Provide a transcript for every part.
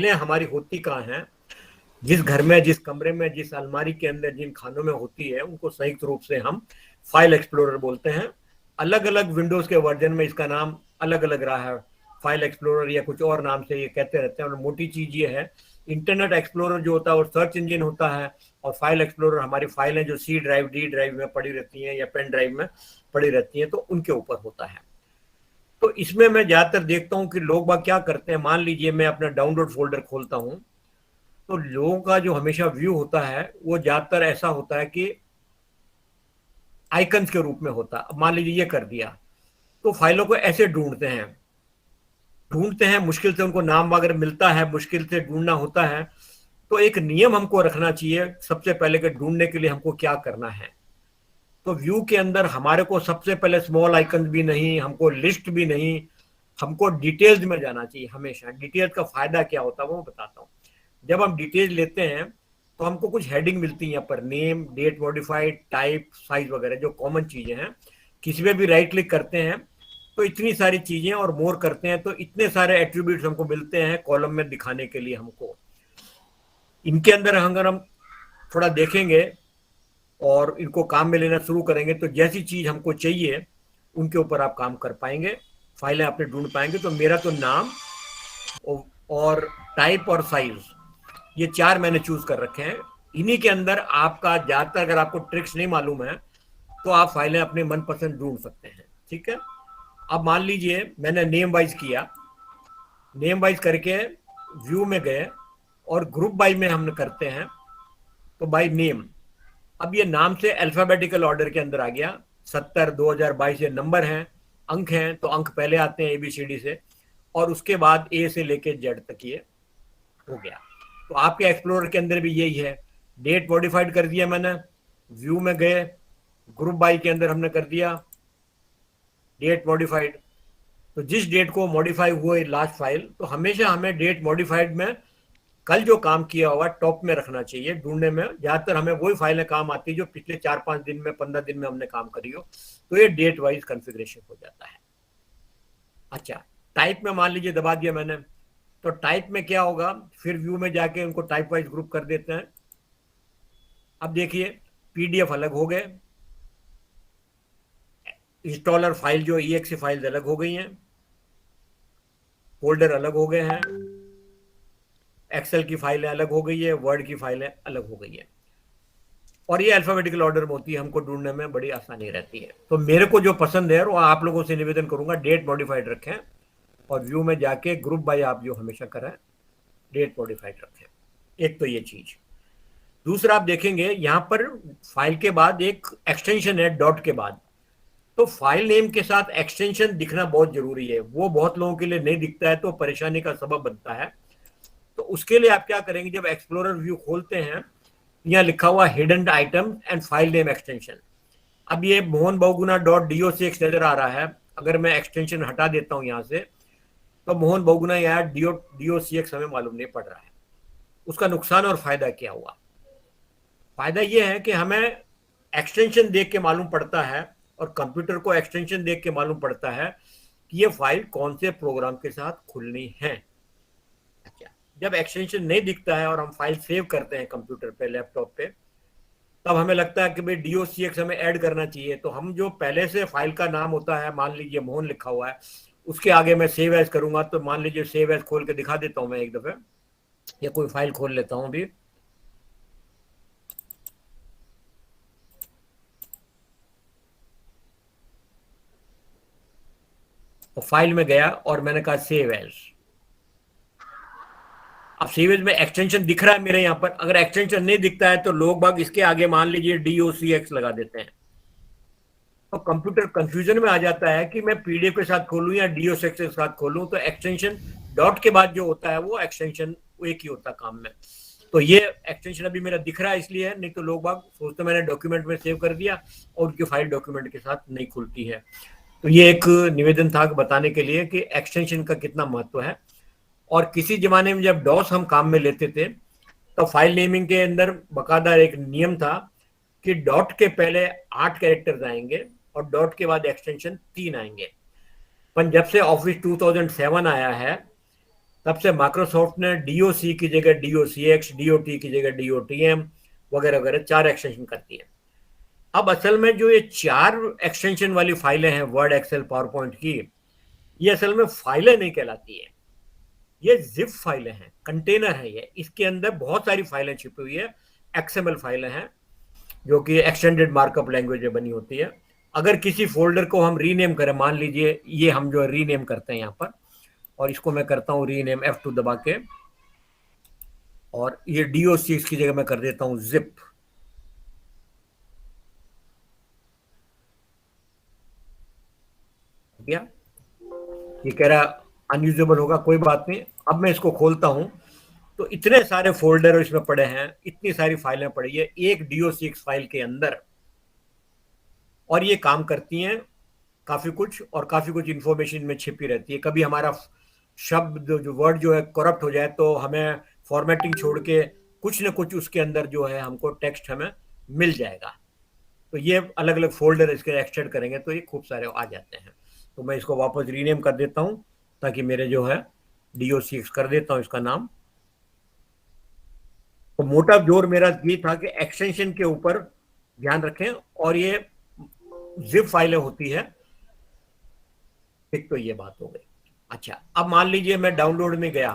फाइलें हमारी होती कहाँ हैं, जिस घर में, जिस कमरे में, जिस अलमारी के अंदर, जिन खानों में होती है, उनको संयुक्त रूप से हम फाइल एक्सप्लोरर बोलते हैं। अलग अलग विंडोज के वर्जन में इसका नाम अलग अलग रहा है, फाइल एक्सप्लोरर या कुछ और नाम से ये कहते रहते हैं। और मोटी चीज ये है, इंटरनेट एक्सप्लोरर जो होता है वो सर्च इंजन होता है, और फाइल एक्सप्लोरर हमारी फाइलें जो सी ड्राइव, डी ड्राइव में पड़ी रहती हैं या पेन ड्राइव में पड़ी रहती हैं, तो उनके ऊपर होता है। तो इसमें मैं ज्यादातर देखता हूँ कि लोग बाग क्या करते हैं, मान लीजिए मैं अपना डाउनलोड फोल्डर खोलता हूँ, तो लोगों का जो हमेशा व्यू होता है वो ज्यादातर ऐसा होता है कि आइकन्स के रूप में होता है। मान लीजिए ये कर दिया, तो फाइलों को ऐसे ढूंढते हैं, मुश्किल से उनको नाम वगैरह मिलता है, मुश्किल से ढूंढना होता है। तो एक नियम हमको रखना चाहिए सबसे पहले कि ढूंढने के लिए हमको क्या करना है। तो व्यू के अंदर हमारे को सबसे पहले स्मॉल आइकन भी नहीं, हमको लिस्ट भी नहीं, हमको डिटेल्स में जाना चाहिए। हमेशा डिटेल्स का फायदा क्या होता है वो मैं बताता हूँ। जब हम डिटेल्स लेते हैं तो हमको कुछ हेडिंग मिलती है यहाँ पर, name, date modified, type, size वगैरह जो कॉमन चीजें हैं। किसी पे भी राइट क्लिक करते हैं तो इतनी सारी चीजें, और मोर करते हैं तो इतने सारे एट्रीब्यूट्स हमको मिलते हैं कॉलम में दिखाने के लिए हमको। इनके अंदर अगर हम थोड़ा देखेंगे और इनको काम में लेना शुरू करेंगे तो जैसी चीज हमको चाहिए उनके ऊपर आप काम कर पाएंगे, फाइलें आपने ढूंढ पाएंगे। तो मेरा तो नाम और टाइप और साइज, ये चार मैंने चूज कर रखे हैं। इन्हीं के अंदर आपका ज्यादातर, अगर आपको ट्रिक्स नहीं मालूम है तो आप फाइलें अपने मनपसंद ढूंढ सकते हैं। ठीक है, अब मान लीजिए मैंने नेम वाइज किया, नेम वाइज करके व्यू में गए और ग्रुप बाय में हम करते हैं, तो बाय नेम। अब ये नाम से अल्फाबेटिकल ऑर्डर के अंदर आ गया। 70 2022 ये नंबर हैं, अंक हैं, तो अंक पहले आते हैं ABCD से, और उसके बाद A से लेके Z तक ये हो गया। तो आपके एक्सप्लोरर के अंदर भी यही है। डेट मॉडिफाइड कर दिया मैंने, व्यू में गए, ग्रुप बाय के अंदर हमने कर दिया डेट मॉडिफाइड। तो जिस डेट को मॉडिफाई हुआ लास्ट फाइल, तो हमेशा हमें डेट मॉडिफाइड में कल जो काम किया हुआ टॉप में रखना चाहिए ढूंढने में। ज्यादातर हमें वही फाइलें काम आती है जो पिछले 4-5 दिन में, 15 दिन में हमने काम करी हो, तो ये डेट वाइज कॉन्फ़िगरेशन हो जाता है। अच्छा, टाइप में मान लीजिए दबा दिया मैंने, तो टाइप में क्या होगा, फिर व्यू में जाके उनको टाइप वाइज ग्रुप कर देते हैं। अब देखिए PDF अलग हो गए, इंस्टॉलर फाइल जो EXE फाइल्स अलग हो गई हैं, फोल्डर अलग हो गए हैं, एक्सेल की फाइलें अलग हो गई है, वर्ड की फाइलें अलग हो गई है, और ये अल्फाबेटिकल ऑर्डर में होती है, हमको ढूंढने में बड़ी आसानी रहती है। तो मेरे को जो पसंद है वो आप लोगों से निवेदन करूंगा, डेट मॉडिफाइड रखें, और व्यू में जाके ग्रुप बाय आप जो हमेशा करें डेट मॉडिफाइड रखें। एक तो ये चीज। दूसरा आप देखेंगे यहाँ पर फाइल के बाद एक एक्सटेंशन है डॉट के बाद, तो फाइल नेम के साथ एक्सटेंशन दिखना बहुत जरूरी है। वो बहुत लोगों के लिए नहीं दिखता है तो परेशानी का सबब बनता है। तो उसके लिए आप क्या करेंगे, जब एक्सप्लोरर व्यू खोलते हैं, यहाँ लिखा हुआ hidden item and file name extension. अब ये मोहन बहुगुना .docx नजर आ रहा है, अगर मैं एक्सटेंशन हटा देता हूँ यहाँ से, तो मोहन बहुगुना यहाँ docx हमें मालूम नहीं पड़ रहा है। उसका नुकसान और फायदा क्या हुआ? फायदा ये है कि हमें एक्सटेंशन देख के मालूम पड़ता है, और कंप्यूटर को एक्सटेंशन देख के मालूम पड़ता है कि ये फाइल कौन से प्रोग्राम के साथ खुलनी है। अच्छा, जब एक्सटेंशन नहीं दिखता है और हम फाइल सेव करते हैं कंप्यूटर पे, लैपटॉप पे, तब हमें लगता है कि भाई docx हमें ऐड करना चाहिए। तो हम जो पहले से फाइल का नाम होता है, मान लीजिए मोहन लिखा हुआ है, उसके आगे मैं सेव एज करूंगा, तो मान लीजिए सेव एज खोल के दिखा देता हूं मैं एक दफे, या कोई फाइल खोल लेता हूं अभी। तो फाइल में गया और मैंने कहा सेव एज। अब सेव एज में एक्सटेंशन दिख रहा है मेरे यहाँ पर। अगर एक्सटेंशन नहीं दिखता है तो लोग बाग इसके आगे मान लीजिए docx लगा देते हैं, तो कंप्यूटर कंफ्यूजन में आ जाता है कि मैं PDF के साथ खोलूं या docx के साथ खोलूं। तो एक्सटेंशन डॉट के बाद जो होता है वो एक्सटेंशन एक ही होता काम में। तो ये एक्सटेंशन अभी मेरा दिख रहा है इसलिए है, नहीं तो लोग बाग सोचते मैंने डॉक्यूमेंट में सेव कर दिया और उनकी फाइल डॉक्यूमेंट के साथ नहीं खुलती है। तो ये एक निवेदन था बताने के लिए कि एक्सटेंशन का कितना महत्व है। और किसी जमाने में जब डॉस हम काम में लेते थे, तो फाइल नेमिंग के अंदर बकायदा एक नियम था कि डॉट के पहले 8 कैरेक्टर्स आएंगे और डॉट के बाद एक्सटेंशन 3 आएंगे। पर जब से ऑफिस 2007 आया है, तब से माइक्रोसॉफ्ट ने डीओसी की जगह डीओसीएक्स, डीओटी की जगह डीओटीएम वगैरह वगैरह 4 एक्सटेंशन करती है। अब असल में जो ये 4 एक्सटेंशन वाली फाइलें हैं वर्ड, एक्सेल, पावर पॉइंट की, ये असल में फाइलें नहीं कहलाती है, ये जिप फाइलें हैं, कंटेनर है ये। इसके अंदर बहुत सारी फाइलें छिपी हुई है, एक्सएमएल फाइलें हैं जो कि एक्सटेंडेड मार्कअप लैंग्वेज में बनी होती है। अगर किसी फोल्डर को हम रीनेम करें, मान लीजिए ये हम जो रीनेम करते हैं यहाँ पर, और इसको मैं करता हूँ रीनेम F2 दबा के, और ये DOC की जगह मैं कर देता हूँ जिप। क्या ये कह रहा अनयूजेबल होगा, कोई बात नहीं। अब मैं इसको खोलता हूं तो इतने सारे फोल्डर इसमें पड़े हैं, इतनी सारी फाइलें पड़ी है एक DOC फाइल के अंदर, और ये काम करती हैं काफी कुछ, और काफी कुछ इंफॉर्मेशन में छिपी रहती है। कभी हमारा शब्द जो वर्ड जो है करप्ट हो जाए तो हमें फॉर्मेटिंग छोड़ के कुछ ना कुछ उसके अंदर जो है हमको टेक्स्ट हमें मिल जाएगा। तो ये अलग अलग फोल्डर इसके एक्सटेंड करेंगे तो ये खूब सारे आ जाते हैं। तो मैं इसको वापस रीनेम कर देता हूँ ताकि मेरे जो है DOC कर देता हूँ इसका नाम। तो मोटा जोर मेरा ये था कि एक्सटेंशन के ऊपर ध्यान रखें, और ये जिप फाइलें होती है। एक तो ये बात हो गई। अच्छा, अब मान लीजिए मैं डाउनलोड में गया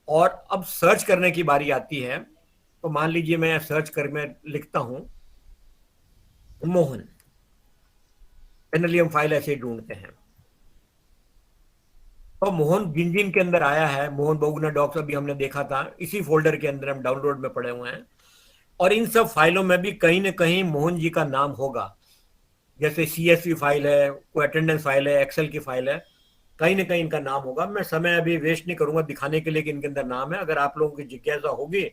और अब सर्च करने की बारी आती है। तो मान लीजिए मैं सर्च कर मैं लिखता हूं मोहन, जनरली हम फाइल ऐसे ही ढूंढते हैं। तो मोहन जिन जिन के अंदर आया है, मोहन बहुगुणा डॉक्स अभी हमने देखा था, इसी फोल्डर के अंदर हम डाउनलोड में पड़े हुए हैं। और इन सब फाइलों में भी कहीं ना कहीं मोहन जी का नाम होगा। जैसे CSV फाइल है, कोई अटेंडेंस फाइल है, एक्सेल की फाइल है, कहीं ना कहीं इनका नाम होगा। मैं समय अभी वेस्ट नहीं करूंगा दिखाने के लिए कि इनके अंदर नाम है। अगर आप लोगों की जिज्ञासा होगी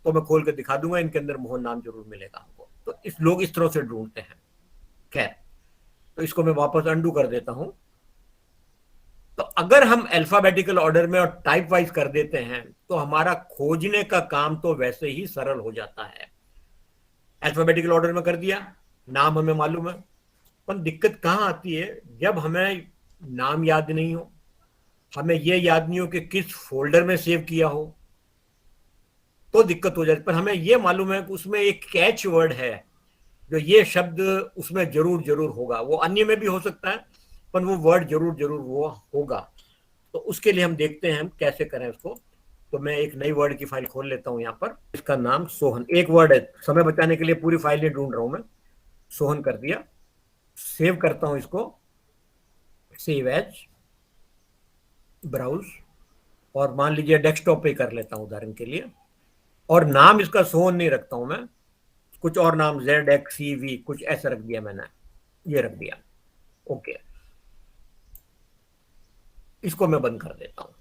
तो मैं खोल के दिखा दूंगा, इनके अंदर मोहन नाम जरूर मिलेगा हमको। तो इस लोग इस तरह से ढूंढते हैं। खैर, तो इसको मैं वापस अंडू कर देता हूं। तो अगर हम अल्फाबेटिकल ऑर्डर में और टाइप वाइज कर देते हैं तो हमारा खोजने का काम तो वैसे ही सरल हो जाता है। अल्फाबेटिकल ऑर्डर में कर दिया, नाम हमें मालूम है। पर दिक्कत कहां आती है, जब हमें नाम याद नहीं हो, हमें यह याद नहीं हो कि किस फोल्डर में सेव किया हो, तो दिक्कत हो जाती है। पर हमें यह मालूम है कि उसमें एक कैच वर्ड है, जो ये शब्द उसमें जरूर जरूर होगा। वो अन्य में भी हो सकता है पर वो वर्ड जरूर जरूर वो होगा। तो उसके लिए हम देखते हैं हम कैसे करें उसको। तो मैं एक नई वर्ड की फाइल खोल लेता हूं यहाँ पर। इसका नाम सोहन, एक वर्ड है, समय बचाने के लिए पूरी फाइल नहीं ढूंढ रहा हूं मैं। सोहन कर दिया, सेव करता हूं इसको, सेव एज, ब्राउज, और मान लीजिए डेस्कटॉप पे कर लेता हूं उदाहरण के लिए। और नाम इसका सोहन नहीं रखता हूं मैं, कुछ और नाम ZXCV कुछ ऐसा रख दिया मैंने, ये रख दिया। ओके, इसको मैं बंद कर देता हूं।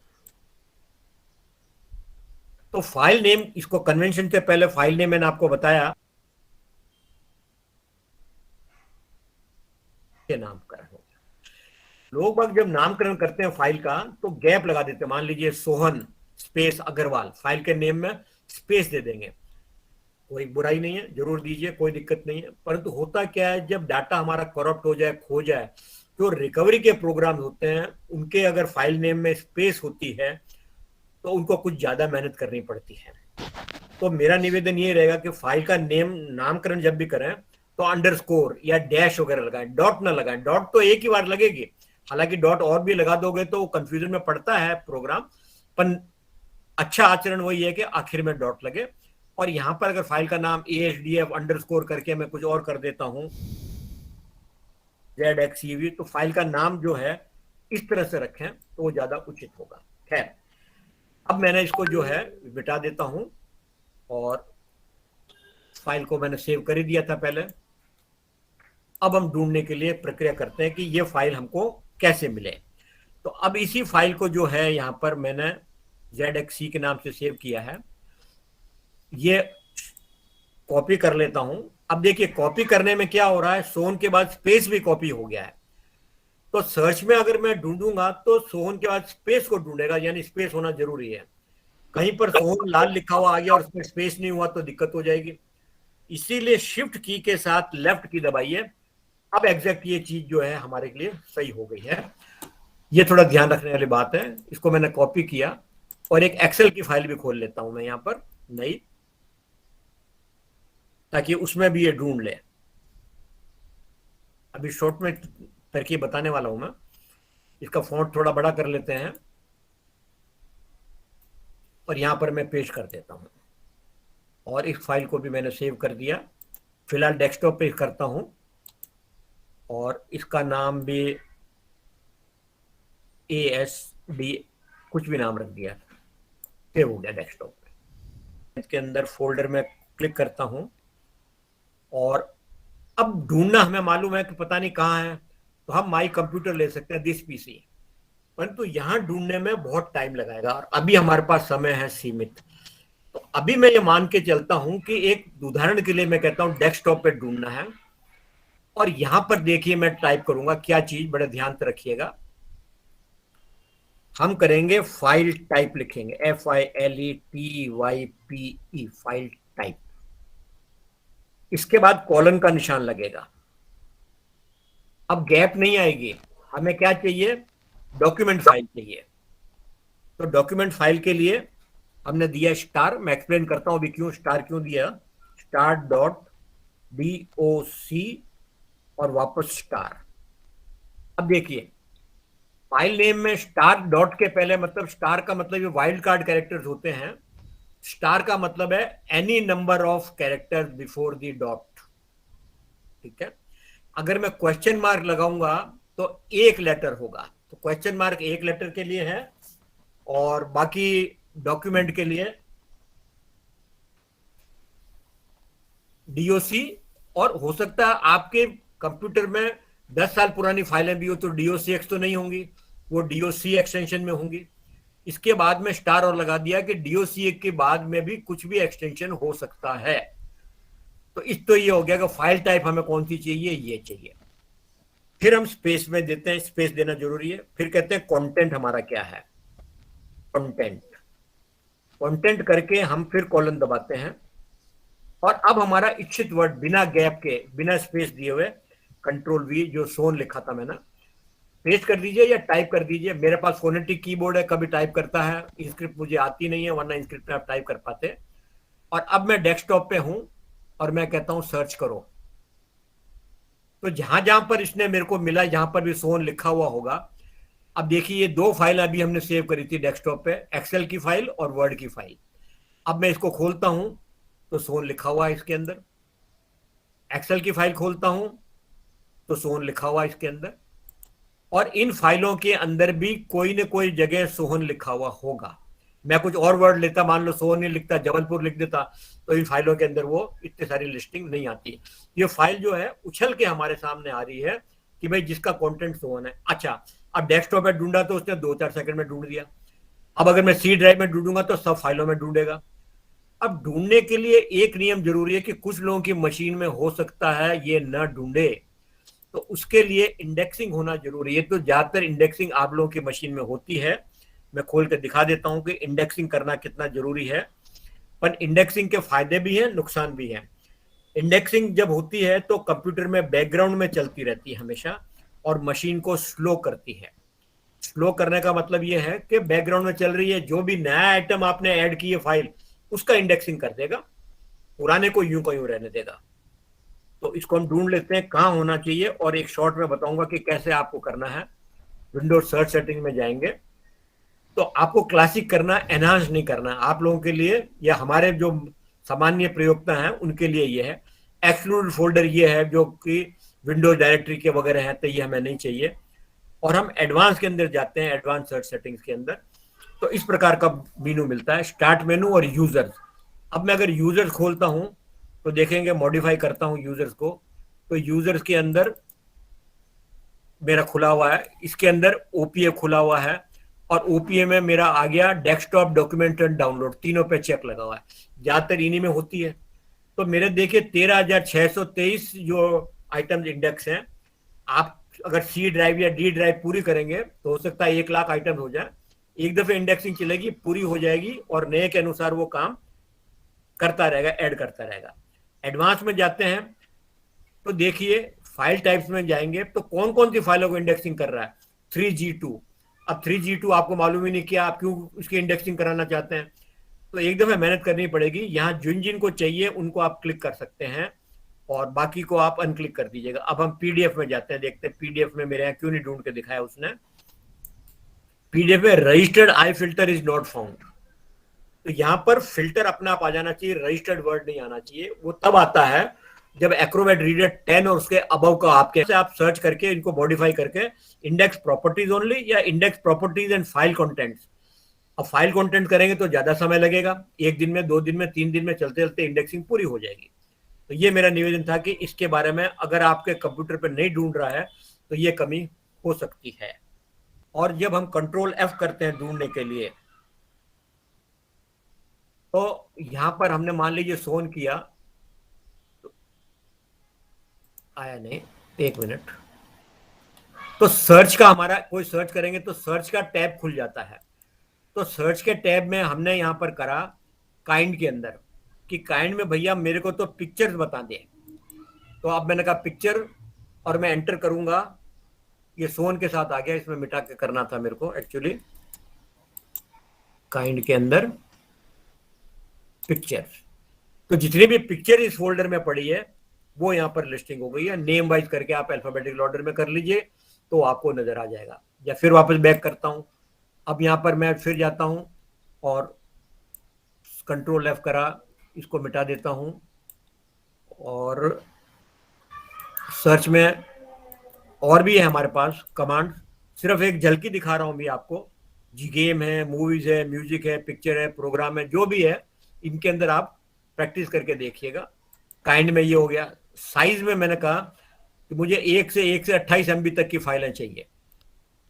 तो फाइल नेम, इसको कन्वेंशन से पहले फाइल नेम मैंने आपको बताया के नामकरण हो। लोग बाग जब नामकरण करते हैं फाइल का तो गैप लगा देते हैं। मान लीजिए सोहन स्पेस अग्रवाल, फाइल के नेम में स्पेस दे देंगे, कोई बुराई नहीं है, जरूर दीजिए, कोई दिक्कत नहीं है। परंतु होता क्या है, जब डाटा हमारा करप्ट हो जाए, खो जाए, तो रिकवरी के प्रोग्राम होते हैं उनके अगर फाइल नेम में स्पेस होती है तो उनको कुछ ज्यादा मेहनत करनी पड़ती है। तो मेरा निवेदन ये रहेगा कि फाइल का नेम नामकरण जब भी करें तो अंडरस्कोर या डैश वगैरह लगाएं, डॉट ना लगाएं। डॉट तो एक ही बार लगेगी, हालांकि डॉट और भी लगा दोगे तो कंफ्यूजन में पड़ता है प्रोग्राम। पर अच्छा आचरण वही है कि आखिर में डॉट लगे। और यहां पर अगर फाइल का नाम ASDF अंडरस्कोर करके मैं कुछ और कर देता हूं, ZXCV, तो फाइल का नाम जो है इस तरह से रखें तो वो ज्यादा उचित होगा। खैर, अब मैंने इसको जो है मिटा देता हूं, और फाइल को मैंने सेव कर ही दिया था पहले। अब हम ढूंढने के लिए प्रक्रिया करते हैं कि ये फाइल हमको कैसे मिले। तो अब इसी फाइल को जो है यहाँ पर मैंने ZXC के नाम से सेव किया है, ये कॉपी कर लेता हूं। अब देखिए कॉपी करने में क्या हो रहा है, सोहन के बाद स्पेस भी कॉपी हो गया है। तो सर्च में अगर मैं ढूंढूंगा तो सोहन के बाद स्पेस को ढूंढेगा, यानी स्पेस होना जरूरी है। कहीं पर सोहन लाल लिखा हुआ आ गया और उसमें स्पेस नहीं हुआ तो दिक्कत हो जाएगी। इसीलिए शिफ्ट की के साथ लेफ्ट की दबाइए। अब एग्जैक्ट ये चीज जो है हमारे लिए सही हो गई है। ये थोड़ा ध्यान रखने वाली बात है। इसको मैंने कॉपी किया और एक एक्सेल की फाइल भी खोल लेता हूं मैं यहां पर नई, ताकि उसमें भी ये ढूंढ ले। अभी शॉर्ट में तरकीब बताने वाला हूं मैं। इसका फॉन्ट थोड़ा बड़ा कर लेते हैं और यहां पर मैं पेस्ट कर देता हूं, और इस फाइल को भी मैंने सेव कर दिया। फिलहाल डेस्कटॉप पे करता हूं और इसका नाम भी ASD कुछ भी नाम रख दिया, सेव हो गया डेस्कटॉप पे। इसके अंदर फोल्डर में क्लिक करता हूं और अब ढूंढना हमें मालूम है कि पता नहीं कहाँ है, तो हम माई कंप्यूटर ले सकते हैं, दिस PC। परंतु यहां ढूंढने में बहुत टाइम लगाएगा और अभी हमारे पास समय है सीमित। तो अभी मैं ये मान के चलता हूं कि एक उदाहरण के लिए मैं कहता हूं डेस्कटॉप पे ढूंढना है, और यहां पर देखिए मैं टाइप करूंगा क्या चीज, बड़े ध्यान से रखिएगा। हम करेंगे फाइल टाइप, लिखेंगे FILETYPE, फाइल टाइप। इसके बाद कॉलन का निशान लगेगा। अब गैप नहीं आएगी। हमें क्या चाहिए, डॉक्यूमेंट फाइल चाहिए। तो डॉक्यूमेंट फाइल के लिए हमने दिया स्टार। मैं एक्सप्लेन करता हूं अभी क्यों स्टार क्यों दिया। स्टार डॉट DOC और वापस स्टार। अब देखिए फाइल नेम में स्टार डॉट के पहले, मतलब स्टार का मतलब ये वाइल्ड कार्ड कैरेक्टर्स होते हैं। स्टार का मतलब है any number of characters before the dot. ठीक है। अगर मैं क्वेश्चन मार्क लगाऊंगा तो एक लेटर होगा, तो क्वेश्चन मार्क एक लेटर के लिए है और बाकी डॉक्यूमेंट के लिए DOC। और हो सकता है आपके कंप्यूटर में 10 साल पुरानी फाइलें भी हो तो DOCX तो नहीं होंगी, वो DOC एक्सटेंशन में होंगी। इसके बाद में स्टार और लगा दिया कि DOCX के बाद में भी कुछ भी एक्सटेंशन हो सकता है। तो इस तो ये हो गया कि फाइल टाइप हमें कौन सी चाहिए, ये चाहिए। फिर हम स्पेस में देते हैं, स्पेस देना जरूरी है। फिर कहते हैं कंटेंट हमारा क्या है, कंटेंट। कंटेंट करके हम फिर कॉलन दबाते हैं और अब हमारा इच्छित वर्ड बिना गैप के, बिना स्पेस दिए हुए, कंट्रोल V, जो सोन लिखा था मैंने, पेस्ट कर दीजिए या टाइप कर दीजिए। मेरे पास फोनेटिक कीबोर्ड है, कभी टाइप करता है। इंस्क्रिप्ट मुझे आती नहीं है, वरना इंस्क्रिप्ट में आप टाइप कर पाते। और अब मैं डेस्कटॉप पे हूं और मैं कहता हूं सर्च करो। तो जहां जहां पर इसने मेरे को मिला, जहां पर भी सोन लिखा हुआ होगा। अब देखिए ये दो फाइल अभी हमने सेव करी थी डेस्कटॉप पे, एक्सेल की फाइल और वर्ड की फाइल। अब मैं इसको खोलता हूं तो सोन लिखा हुआ है इसके अंदर। एक्सेल की फाइल खोलता हूं तो सोहन लिखा हुआ है इसके अंदर। और इन फाइलों के अंदर भी कोई ना कोई जगह सोहन लिखा हुआ होगा। मैं कुछ और वर्ड लेता, मान लो सोहन नहीं लिखता, जबलपुर लिख देता, तो इन फाइलों के अंदर वो इतनी सारी लिस्टिंग नहीं आती। ये फाइल जो है उछल के हमारे सामने आ रही है कि भाई जिसका कंटेंट सोहन है। अच्छा, अब डेस्कटॉप पे ढूंढा तो उसने 2-4 सेकंड में ढूंढ दिया। अब अगर मैं C ड्राइव में ढूंढूंगा तो सब फाइलों में ढूंढेगा। अब ढूंढने के लिए एक नियम जरूरी है कि कुछ लोगों की मशीन में हो सकता है ये न ढूंढे, तो उसके लिए इंडेक्सिंग होना जरूरी है। तो ज्यादातर इंडेक्सिंग आप लोगों की मशीन में होती है। मैं खोल कर दिखा देता हूं कि इंडेक्सिंग करना कितना जरूरी है। पर इंडेक्सिंग के फायदे भी हैं, नुकसान भी हैं। इंडेक्सिंग जब होती है तो कंप्यूटर में बैकग्राउंड में चलती रहती है हमेशा, और मशीन को स्लो करती है। स्लो करने का मतलब यह है कि बैकग्राउंड में चल रही है, जो भी नया आइटम आपने ऐड की है फाइल, उसका इंडेक्सिंग कर देगा, पुराने को यूं का यूं रहने देगा। तो इसको हम ढूंढ लेते हैं कहाँ होना चाहिए, और एक शॉर्ट में बताऊंगा कि कैसे आपको करना है। विंडोज सर्च सेटिंग में जाएंगे तो आपको क्लासिक करना, एनहांस नहीं करना। आप लोगों के लिए या हमारे जो सामान्य प्रयोगता हैं उनके लिए ये है। एक्सक्लूड फोल्डर ये है जो कि विंडोज डायरेक्टरी के वगैरह है, तो ये हमें नहीं चाहिए। और हम एडवांस के अंदर जाते हैं, एडवांस सर्च सेटिंग्स के अंदर। तो इस प्रकार का मेनू मिलता है, स्टार्ट मेनू और यूजर्स। अब मैं अगर यूजर्स खोलता हूं तो देखेंगे, मॉडिफाई करता हूं यूजर्स को, तो यूजर्स के अंदर मेरा खुला हुआ है, इसके अंदर OPA खुला हुआ है, और OPA में मेरा आ गया डेस्कटॉप, डॉक्यूमेंट एंड डाउनलोड, तीनों पे चेक लगा हुआ है। ज्यादातर इन्हीं में होती है। तो मेरे देखिए 13,623 जो आइटम्स इंडेक्स हैं। आप अगर C ड्राइव या D ड्राइव पूरी करेंगे तो हो सकता है 1 लाख आइटम हो जाए। एक दफे इंडेक्सिंग चलेगी, पूरी हो जाएगी, और नए के अनुसार वो काम करता रहेगा, ऐड करता रहेगा। एडवांस में जाते हैं तो देखिए फाइल टाइप्स में जाएंगे तो कौन कौन सी फाइलों को इंडेक्सिंग कर रहा है। 3G2, अब 3G2 आपको मालूम ही नहीं किया, आप क्यों उसकी इंडेक्सिंग कराना चाहते हैं। तो एक दफे मेहनत करनी पड़ेगी। यहाँ जिन जिन को चाहिए उनको आप क्लिक कर सकते हैं और बाकी को आप अनक्लिक कर दीजिएगा। अब हम पीडीएफ में जाते हैं, देखते हैं पीडीएफ में मेरे यहाँ क्यों नहीं ढूंढ के दिखाया उसने। पीडीएफ में registered I filter is not found. तो यहाँ पर फिल्टर अपने आप आ जाना चाहिए, रजिस्टर्ड वर्ड नहीं आना चाहिए। वो तब आता है जब एक्रोबैट रीडर 10 और उसके अबव का आपके से आप सर्च करके इनको मॉडिफाई करके इंडेक्स प्रॉपर्टीज ओनली या index properties and file contents. अब फाइल कंटेंट करेंगे तो ज्यादा समय लगेगा, 1 दिन में, 2 दिन में, 3 दिन में चलते चलते इंडेक्सिंग पूरी हो जाएगी। तो ये मेरा निवेदन था कि इसके बारे में अगर आपके कंप्यूटर पर नहीं ढूंढ रहा है तो ये कमी हो सकती है। और जब हम कंट्रोल F करते हैं ढूंढने के लिए, तो यहां पर हमने मान लीजिए सोन किया, तो आया नहीं, 1 मिनट। तो सर्च का हमारा कोई सर्च करेंगे तो सर्च का टैब खुल जाता है। तो सर्च के टैब में हमने यहां पर करा काइंड के अंदर कि काइंड में भैया मेरे को तो पिक्चर्स बता दे। तो अब मैंने कहा पिक्चर और मैं एंटर करूंगा, ये सोन के साथ आ गया, इसमें मिटा के करना था मेरे को एक्चुअली। काइंड के अंदर पिक्चर्स, तो जितनी भी पिक्चर इस फोल्डर में पड़ी है वो यहाँ पर लिस्टिंग हो गई है। नेम वाइज करके आप अल्फाबेटिकल ऑर्डर में कर लीजिए तो आपको नजर आ जाएगा। या फिर वापस बैक करता हूं, अब यहाँ पर मैं फिर जाता हूं और कंट्रोल F करा, इसको मिटा देता हूं और सर्च में और भी है हमारे पास कमांड, सिर्फ एक झलकी दिखा रहा हूं भी आपको। जी गेम है, मूवीज है, म्यूजिक है, पिक्चर है, प्रोग्राम है, जो भी है इनके अंदर आप प्रैक्टिस करके देखिएगा। काइंड में ये हो गया। साइज में मैंने कहा कि मुझे 1 से 28 MB तक की फाइलें चाहिए,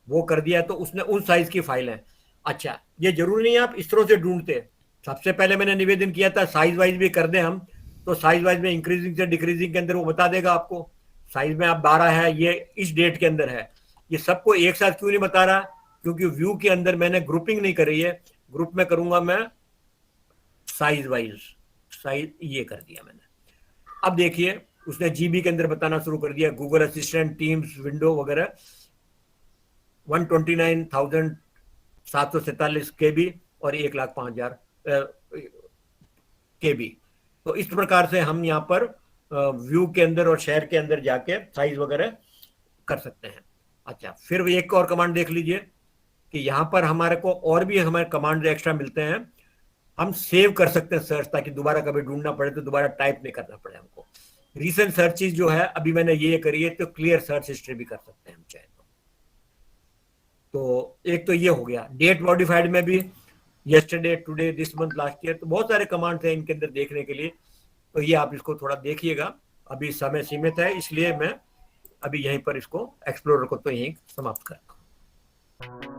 वो कर दिया तो उसने उन साइज की फाइलें। अच्छा, ये जरूरी नहीं है आप इस तरह से ढूंढते। सबसे पहले मैंने निवेदन किया था साइज वाइज भी कर दें हम, तो साइज वाइज में इंक्रीजिंग से डिक्रीजिंग के अंदर वो बता देगा आपको। साइज में आप 12 है, ये इस डेट के अंदर है। ये सबको एक साथ क्यों नहीं बता रहा, क्योंकि व्यू के अंदर मैंने ग्रुपिंग नहीं करी है। ग्रुप में करूंगा मैं साइज वाइज, साइज ये कर दिया मैंने। अब देखिए उसने जीबी के अंदर बताना शुरू कर दिया, गूगल असिस्टेंट, टीम्स, विंडो वगैरह 129,747 KB और 1,05,000 KB। तो इस प्रकार से हम यहाँ पर व्यू के अंदर और शेयर के अंदर जाके साइज वगैरह कर सकते हैं। अच्छा, फिर एक और कमांड देख लीजिए कि यहाँ पर हमारे को और भी हमारे कमांड एक्स्ट्रा मिलते हैं। हम सेव कर सकते हैं सर्च, ताकि दोबारा कभी ढूंढना पड़े तो दोबारा टाइप नहीं करना पड़े हमको। रीसेंट सर्चेज जो है अभी मैंने ये करी है, तो क्लियर सर्च हिस्ट्री भी कर सकते हैं हम चाहे तो एक तो ये हो गया। डेट मॉडिफाइड में भी yesterday, today, this month, last year, तो बहुत सारे कमांड्स हैं इनके अंदर देखने के लिए। तो ये आप इसको थोड़ा देखिएगा, अभी समय सीमित है इसलिए मैं अभी यहीं पर इसको एक्सप्लोरर को तो यहीं समाप्त करता हूँ।